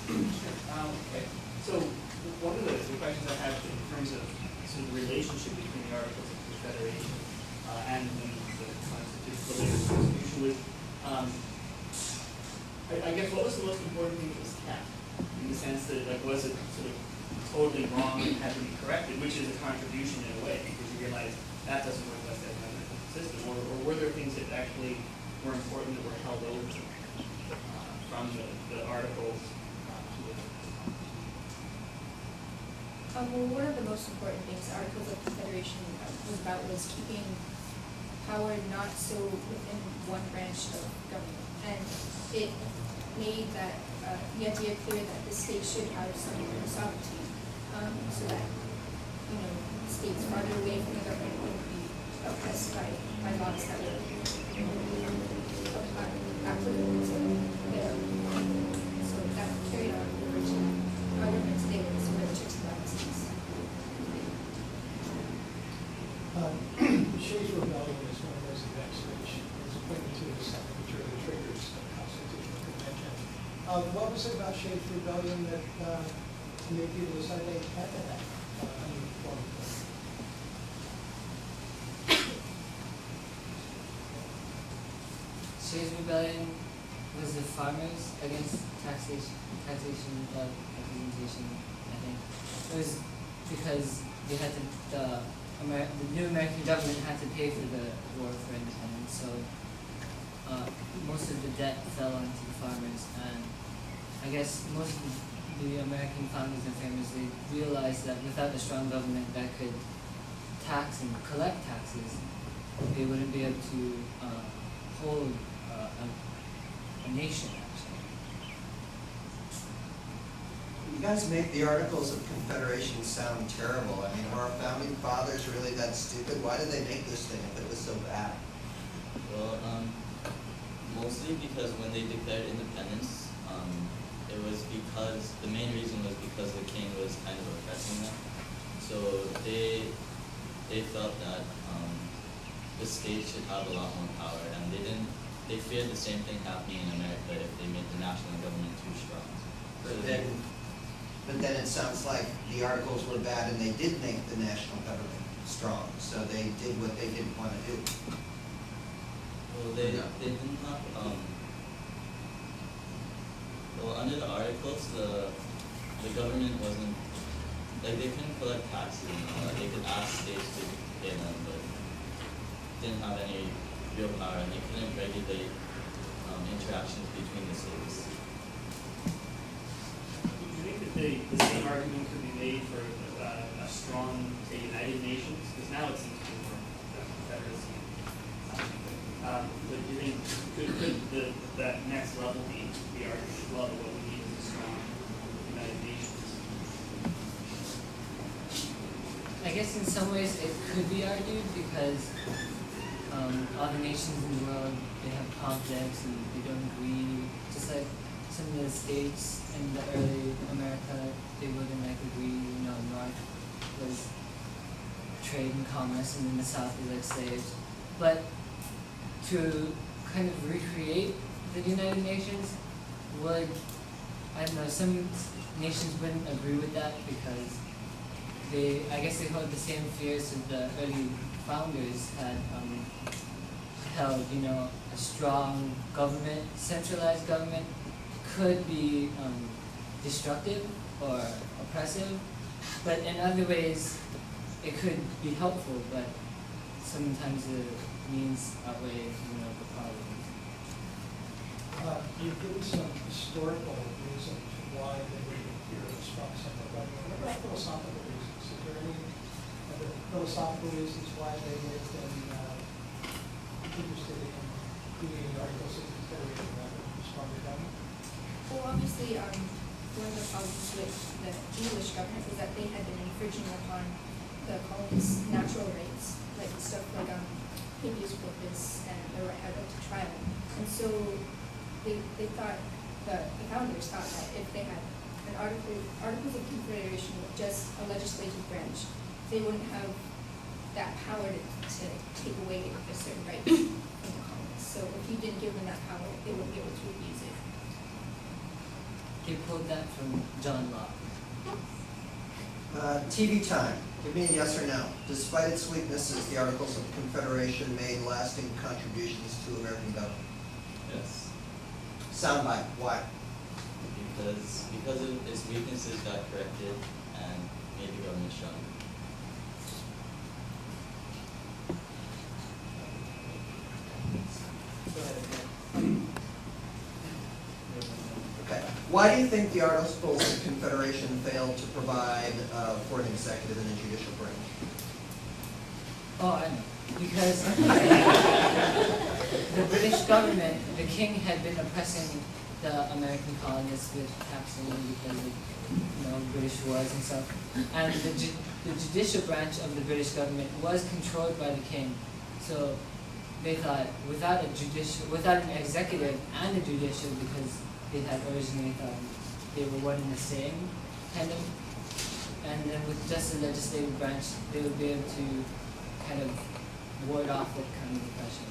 Sure. Okay. So one of the questions I have in terms of sort of the relationship between the Articles of Confederation and the Constitution was, I guess, what was the most important thing that was kept? In the sense that, like, was it sort of totally wrong and had to be corrected, which is a contribution in a way, because you realize that doesn't work like that in the system, or were there things that actually were important that were held over from the Articles to the Well, one of the most important things the Articles of Confederation was about was keeping power not so within one branch of government. And it made that the idea clear that the state should have some sovereignty, so that, you know, states farther away from the government wouldn't be oppressed by laws that were applicable to their. So that carried on the original argument today with sort of checks and balances. Shays' Rebellion is one of those events which is pointed to as something which really triggers the Constitutional Convention. What was it about Shays' Rebellion that made people decide they had to have a new form of government? Shays' Rebellion was the farmers against taxation representation, I think. It was because they had to, the new American government had to pay for the war for independence, so most of the debt fell onto the farmers, and I guess most of the American founders and framers, they realized that without a strong government that could tax and collect taxes, they wouldn't be able to hold a nation, actually. You guys make the Articles of Confederation sound terrible. I mean, were our founding fathers really that stupid? Why did they make this thing if it was so bad? Well, mostly because when they declared independence, it was because, the main reason was because the king was kind of oppressing them. So they felt that the state should have a lot more power, and they feared the same thing happening in America if they made the national government too strong. But then it sounds like the Articles were bad and they did make the national government strong, so they did what they didn't want to do. Well, they did not, well, under the Articles, the government wasn't, like, they couldn't collect taxes and all that. They could ask states to pay them, but didn't have any real power, and they couldn't regulate interactions between the states. Do you think that the same argument could be made for a strong, say, United Nations? Because now it seems to be more confederacy. But do you think could that next level be the argument as well, that what we need is a strong United Nations? I guess in some ways it could be argued because all the nations in the world, they have conflicts and they don't agree. Just like some of the states in the early America, they wouldn't like agree. You know, North was trade and commerce, and then the South was like slaves. But to kind of recreate the United Nations would, I don't know, some nations wouldn't agree with that because I guess they hold the same fears that the early founders had held. You know, a strong government, centralized government, could be destructive or oppressive, but in other ways it could be helpful, but sometimes the means outweigh, you know, the problems. You've given some historical reasons why they would appear a strong central government. What about philosophical reasons? Is there any other philosophical reasons why they would have been interested in creating Articles of Confederation rather than a stronger government? Well, obviously, one of the problems with the English government was that they had been infringing upon the colonies' natural rights, like stuff like habeas corpus and the right to trial. And so they thought, the founders thought that if they had an Articles of Confederation with just a legislative branch, they wouldn't have that power to take away a certain right from the colonies. So if you didn't give them that power, they wouldn't be able to abuse it. He pulled that from John Locke. TV time, give me a yes or no. Despite its weaknesses, the Articles of Confederation made lasting contributions to American government. Yes. Soundbite, why? Because of its weaknesses got corrected and made the government stronger. Go ahead. Okay. Why do you think the Articles of Confederation failed to provide for an executive and a judicial branch? Oh, I know. Because the British government, the king had been oppressing the American colonists with taxing them because of, British wars and stuff. And the judicial branch of the British government was controlled by the king. So they thought without an executive and a judicial, because they had originally thought they were one and the same, kind of. And then with just the legislative branch, they would be able to kind of ward off that kind of oppression.